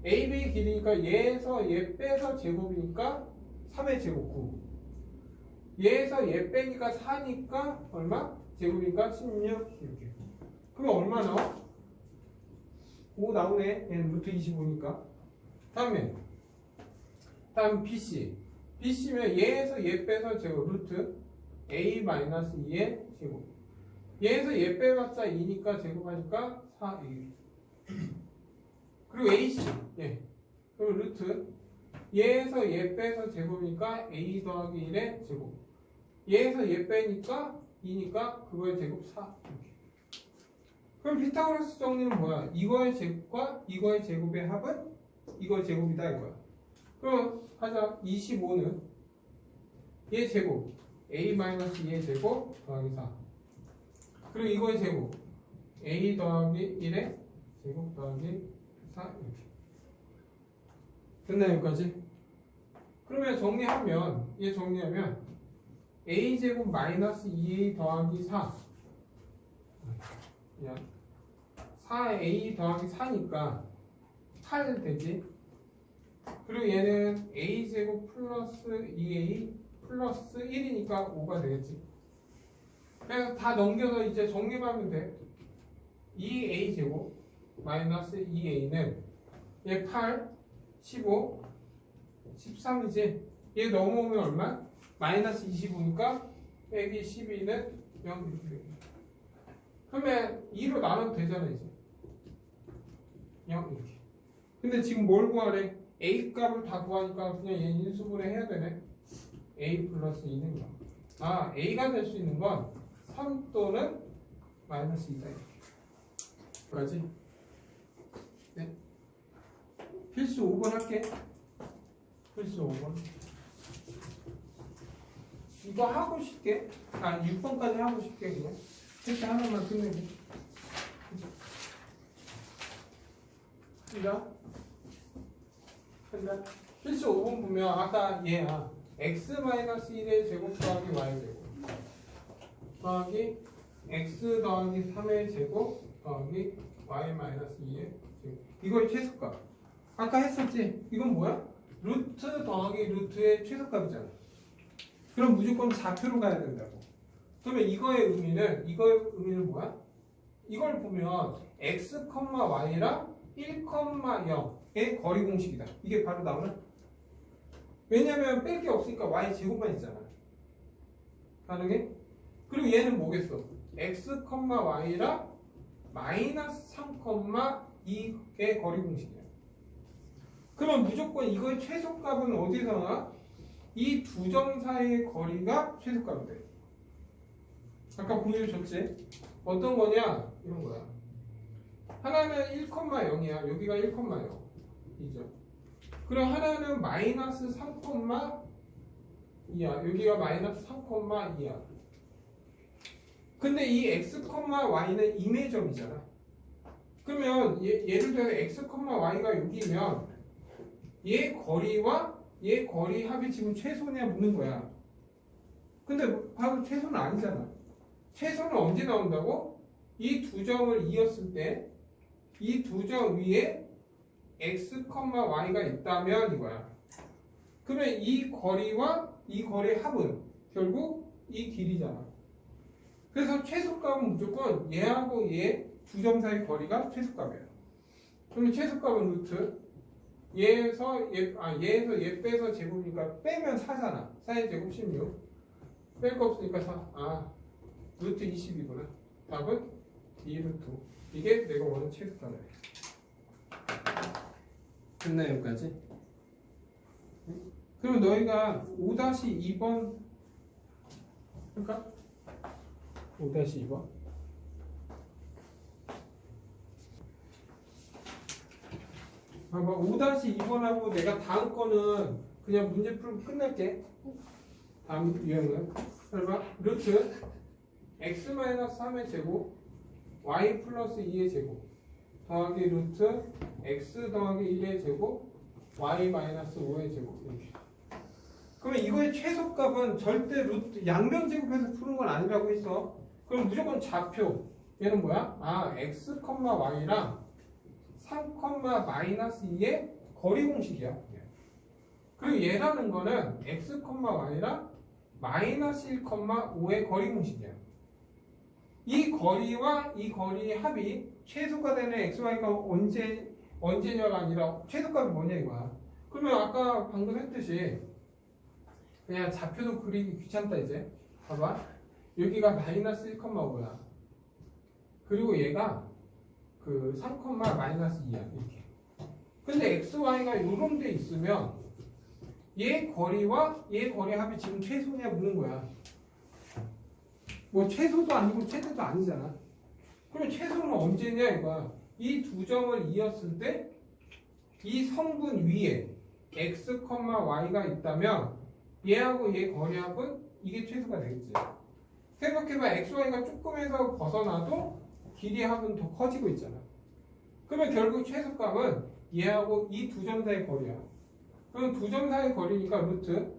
AB의 길이니까 얘에서 얘 빼서 제곱이니까 3의 제곱 9. 얘에서 얘 빼니까 4니까 얼마? 제곱이니까 16 이렇게. 그러면 얼마 나와? 5 나오네. 얘는 루트 25니까. 다음 BC. BC면 얘에서 얘 빼서 제곱 루트 A-2의 제곱. 얘에서 얘 빼봤자 2니까 제곱하니까 4 2. 그리고 AC. 예. 그럼 루트 얘에서 얘 빼서 제곱이니까 A 더하기 1의 제곱. 얘에서 얘 빼니까 2니까 그거의 제곱 4 이렇게. 그럼 피타고라스 정리는 뭐야? 이거의 제곱과 이거의 제곱의 합은 이거의 제곱이다 이거야. 그럼 하자. 25는 얘 제곱 A-2의 제곱 더하기 4. 그리고 이거의 제곱 A 더하기 1의 제곱 더하기 4 이렇게. 됐나 여기까지? 그러면 정리하면 얘 정리하면 A제곱 마이너스 2A 더하기 4 그냥 4A 더하기 4니까 8 되지. 그리고 얘는 A제곱 플러스 2A 플러스 1이니까 5가 되겠지. 그래서 다 넘겨서 이제 정리하면 돼. 2A제곱 마이너스 2A는 얘 8, 15, 13이지. 얘 넘어오면 얼마? 마이너스 25니까 빼기 12는 0 이렇게 되겠네. 그러면 2로 나누면 되잖아 이제. 0 이렇게. 근데 지금 뭘 구하래? A 값을 다 구하니까 그냥 얘 인수분해 해야 되네. a 플러스 2는 0. 아, a가 될 수 있는 건 3 또는 마이너스 2다. 뭐지? 네. 필수 5번 할게. 필수 5번. 이거 하고 싶게. 아, 6번까지 하고 싶게 그냥. 이렇게 하나만 끝내고. 시작. 필수 5번 보면 아까 얘야. x-1의 제곱 더하기 y 제곱 더하기 x 더하기 3의 제곱 더하기 y-2의 제곱. 이거의 최소값. 아까 했었지? 이건 뭐야? 루트 더하기 루트의 최소값이잖아. 그럼 무조건 좌표로 가야 된다고. 그러면 이거의 의미는 뭐야? 이걸 보면 x, y랑 1, 0의 거리 공식이다. 이게 바로 나오나? 왜냐면 뺄 게 없으니까 y 제곱만 있잖아. 가능해? 그리고 얘는 뭐겠어? x, y랑 마이너스 3, 2의 거리 공식이야. 그러면 무조건 이거의 최소값은 어디서 나와? 이 두 점 사이의 거리가 최소값이 돼. 아까 보여줬지? 어떤 거냐? 이런 거야. 하나는 1,0이야. 여기가 1,0 이죠. 그럼 하나는 마이너스 3,2야. 여기가 마이너스 3,2야. 근데 이 x, y는 임의점이잖아. 그러면 예를 들어 x, y가 여기면 얘 거리와 얘 거리 합이 지금 최소냐 묻는 거야. 근데 바로 최소는 아니잖아. 최소는 언제 나온다고? 이 두 점을 이었을 때 이 두 점 위에 x, y가 있다면 이거야. 그러면 이 거리와 이 거리의 합은 결국 이 길이잖아. 그래서 최소값은 무조건 얘하고 얘 두 점 사이 거리가 최소값이야. 그러면 최소값은 루트 얘에서 얘 빼서 제곱이니까 빼면 4잖아. 4의 제곱 16. 뺄 거 없으니까 4. 루트 22구나. 답은 2루트 5. 이게 내가 원하는 최소값이야. 됐나 여기까지? 그럼 너희가 5-2번 할까? 5-2번. 봐봐. 5-2번하고 내가 다음 거는 그냥 문제 풀고 끝낼게. 다음 유형은 봐봐. 루트 x-3의 제곱 y 플러스 2의 제곱 더하기 루트 x 더하기 1의 제곱 y 마이너스 5의 제곱 이렇게. 그러면 이거의 최소값은 절대 루트 양변 제곱해서 푸는 건 아니라고 했어. 그럼 무조건 좌표. 얘는 뭐야? x, y랑 3, 마이너스 2의 거리 공식이야. 그리고 얘라는 거는 x, y랑 마이너스 1, 5의 거리 공식이야. 이 거리와 이 거리의 합이 최소가 되는 x, y가 언제냐가 아니라 최소값이 뭐냐 이거야. 그러면 아까 방금 했듯이 그냥 좌표도 그리기 귀찮다 이제. 봐봐. 여기가 마이너스 1, 5야. 그리고 얘가 그 3, 마이너스 2야. 이렇게. 근데 x, y가 요런 데 있으면 얘 거리와 얘 거리 합이 지금 최소냐 묻는 거야. 뭐 최소도 아니고 최대도 아니잖아. 그러면 최소는 언제냐 이거야. 이 두 점을 이었을 때 이 성분 위에 x, y가 있다면 얘하고 얘 거리합은 이게 최소가 되겠지. 생각해봐. x, y가 조금에서 벗어나도 길이 합은 더 커지고 있잖아. 그러면 결국 최소값은 얘하고 이 두 점 사이 거리야. 그럼 두 점 사이 거리니까 루트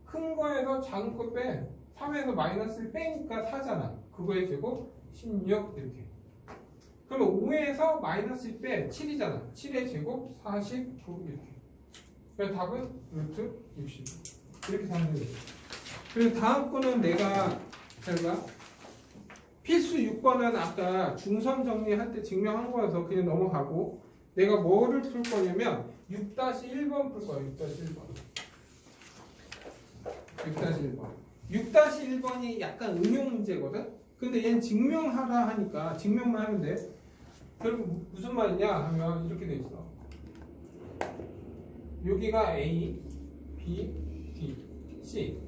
큰 거에서 작은 거 빼. 3에서 마이너스를 빼니까 4잖아. 그거의 제곱 16 이렇게. 그러면 5에서 마이너스 빼 7이잖아. 7의 제곱 49 이렇게. 그래서 답은 루트 60 이렇게 사면 되겠지. 그리고 다음 거는 내가 잘 봐. 필수 6번은 아까 중선 정리할 때 증명한 거여서 그냥 넘어가고 내가 뭐를 풀 거냐면 6-1번 풀 거야. 6-1번. 6-1번. 6-1번이 약간 응용 문제거든? 근데 얘는 증명하라 하니까 증명만 하면 돼. 결국 무슨 말이냐 하면 이렇게 돼 있어. 여기가 A, B, D, C.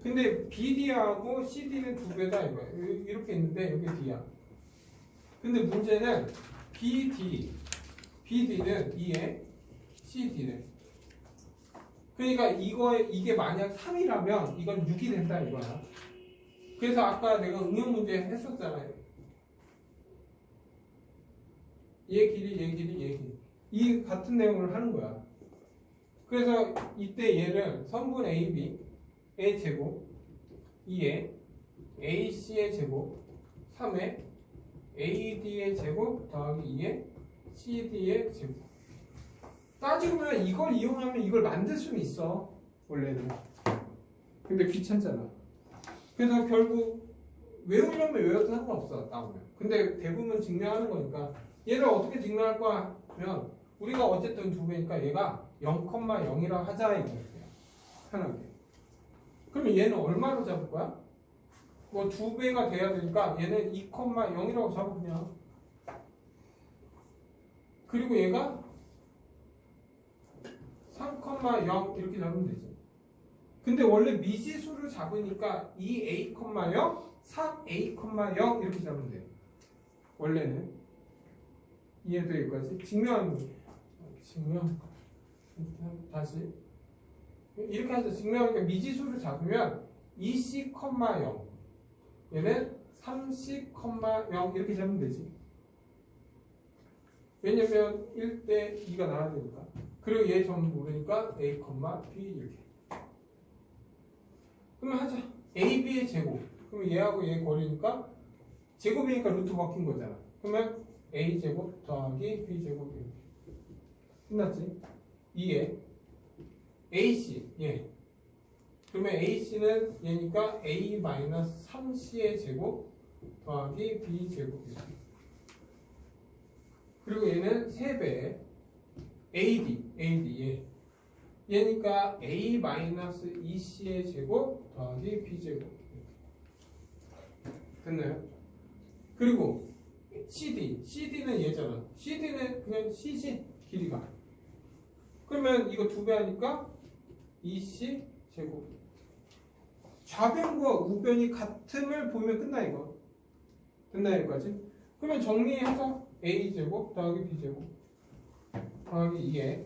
근데 BD하고 CD는 두 배다 이거야. 이렇게 있는데 여기 D야. 근데 문제는 BD는 2에 CD는. 그러니까 이게 만약 3이라면 이건 6이 된다 이거야. 그래서 아까 내가 응용 문제 했었잖아요. 얘 길이, 얘 길이, 얘 길이. 이 같은 내용을 하는 거야. 그래서 이때 얘를 선분 AB의 제곱 2에 AC의 제곱 3에 AD의 제곱 더하기 2에 CD의 제곱. 따지고 보면 이걸 이용하면 이걸 만들 수는 있어 원래는. 근데 귀찮잖아. 그래서 결국 외우려면 외워도 상관없어 나오면. 근데 대부분 증명하는 거니까 얘를 어떻게 증명할 거야 하면 우리가 어쨌든 두 배니까 얘가 0,0이라고 하자 이거예요. 편하게. 그러면 얘는 얼마로 잡을 거야? 뭐 두 배가 돼야 되니까 얘는 2,0이라고 잡아 그냥. 그리고 얘가 3,0 이렇게 잡으면 되지. 근데 원래 미지수를 잡으니까 2a,0 3a,0 이렇게 잡으면 돼요. 원래는. 이해돼 여기까지? 증명 다시 이렇게 하자. 증명하니까 미지수를 잡으면 2c, 0 얘는 3c, 0 이렇게 잡으면 되지. 왜냐면 1대 2가 나와야 되니까. 그리고 얘 점 모르니까 a, b 이렇게. 그러면 하자. a, b의 제곱. 그럼 얘하고 얘 거리니까 제곱이니까 루트 바뀐 거잖아. 그러면 a 제곱 더하기 b 제곱 이렇게. 끝났지? 2에 AC 예. 그러면 AC는 얘니까 A-3C의 제곱 더하기 B 제곱. 그리고 얘는 3배 AD 예. 얘니까 A-2C의 제곱 더하기 B 제곱. 됐나요? 그리고 CD는 얘잖아. CD는 그냥 C지 길이가. 그러면 이거 두 배 하니까 2C 제곱. 좌변과 우변이 같음을 보면 끝나 이거. 됐나 여기까지? 그러면 정리해서 A 제곱 더하기 B 제곱 더하기 2에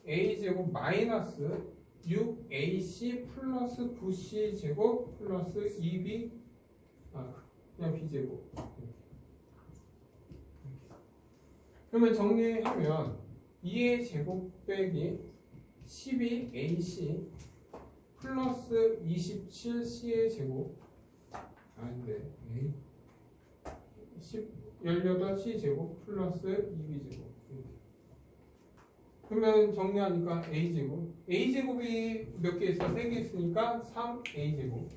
A 제곱 마이너스 6AC 플러스 9C 제곱 플러스 2B 그냥 B 제곱. 그러면 정리하면 2의 제곱 빼기 12AC 플러스 27C의 제곱 아닌데 18C 제곱 플러스 2B 제곱. 그러면 정리하니까 A 제곱이 몇 개 있어? 3개 있으니까 3A 제곱.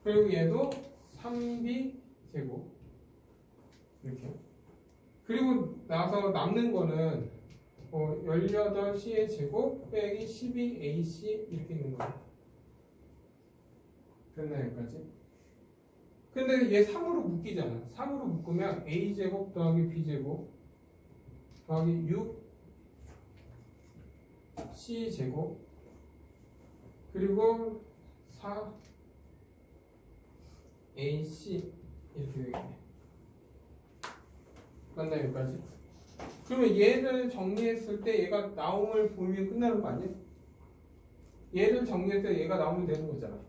그리고 얘도 3B 제곱 이렇게. 그리고 나서 남는 거는 18C의 제곱 빼기 12AC 이렇게 있는 거야. 됐나 여기까지? 근데 얘 3으로 묶이잖아. 3으로 묶으면 A제곱 더하기 B제곱 더하기 6C제곱 그리고 4AC 이렇게 되겠네. 맞나 여기까지? 그러면 얘를 정리했을 때 얘가 나옴을 보면 끝나는 거 아니야? 얘를 정리했을 때 얘가 나오면 되는 거잖아.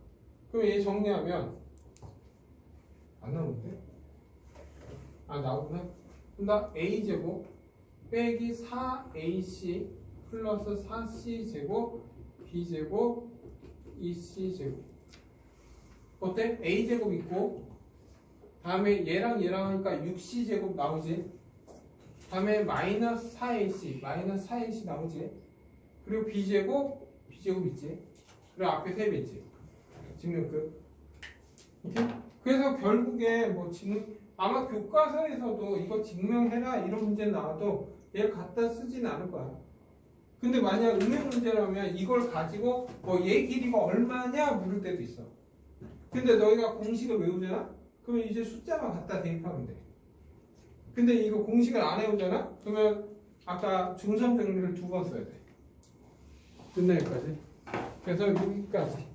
그럼 얘 정리하면 안 나오는데? 나오구나. 그럼 A제곱 빼기 4AC 플러스 4C제곱 B제곱 2C제곱. 어때? A제곱 있고 다음에 얘랑 하니까 6C제곱 나오지. 다음에 마이너스 4AC 나오지. 그리고 B제곱 있지. 그리고 앞에 3배 있지. 증명 끝. 오케이? 그래서 결국에 아마 교과서에서도 이거 증명해라 이런 문제 나와도 얘를 갖다 쓰진 않을 거야. 근데 만약 응용 문제라면 이걸 가지고 얘 길이가 얼마냐 물을 때도 있어. 근데 너희가 공식을 외우잖아? 그러면 이제 숫자만 갖다 대입하면 돼. 근데 이거 공식을 안 해오잖아? 그러면 아까 중선 정리를 2번 써야 돼. 끝나 여기까지. 그래서 여기까지.